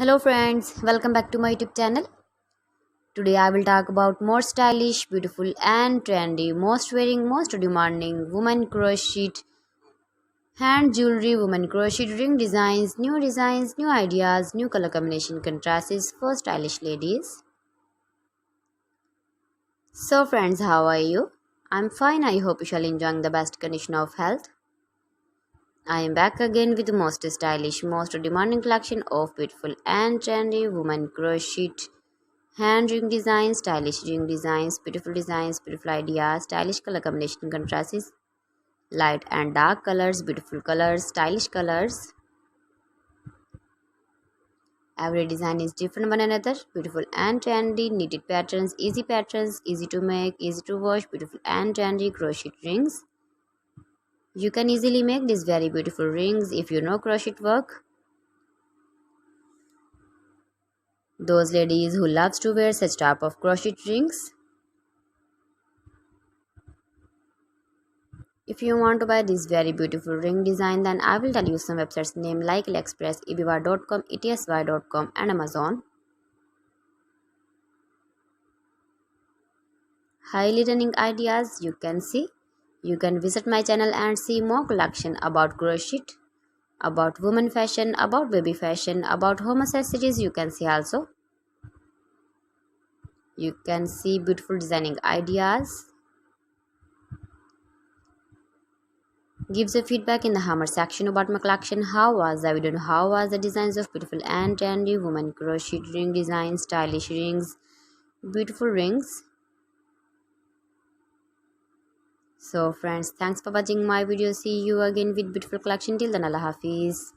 Hello friends, welcome back to my YouTube channel. Today I will talk about more stylish, beautiful and trendy, most wearing, most demanding women crochet hand jewelry, women crochet ring designs, new ideas, new color combination contrasts for stylish ladies. So friends, how are you? I'm fine. I hope you shall enjoying the best condition of health. I am back again with the most stylish, most demanding collection of beautiful and trendy women crochet hand ring designs, stylish ring designs, beautiful ideas, stylish color combination contrasts, light and dark colors, beautiful colors, stylish colors. Every design is different one another, beautiful and trendy, knitted patterns, easy to make, easy to wash, beautiful and trendy crochet rings. You can easily make these very beautiful rings if you know crochet work. Those ladies who loves to wear such type of crochet rings. If you want to buy this very beautiful ring design, then I will tell you some websites name like AliExpress, eBay.com, etsy.com and Amazon. Highly running ideas you can see. You can visit my channel and see more collection about crochet, about women fashion, about baby fashion, about home accessories you can see also. You can see beautiful designing ideas. Gives a feedback in the hammer section about my collection. How was the video? How was the designs of beautiful and trendy women crochet ring designs, stylish rings, beautiful rings. So friends, thanks for watching my video. See you again with beautiful collection. Till then, Allah Hafiz.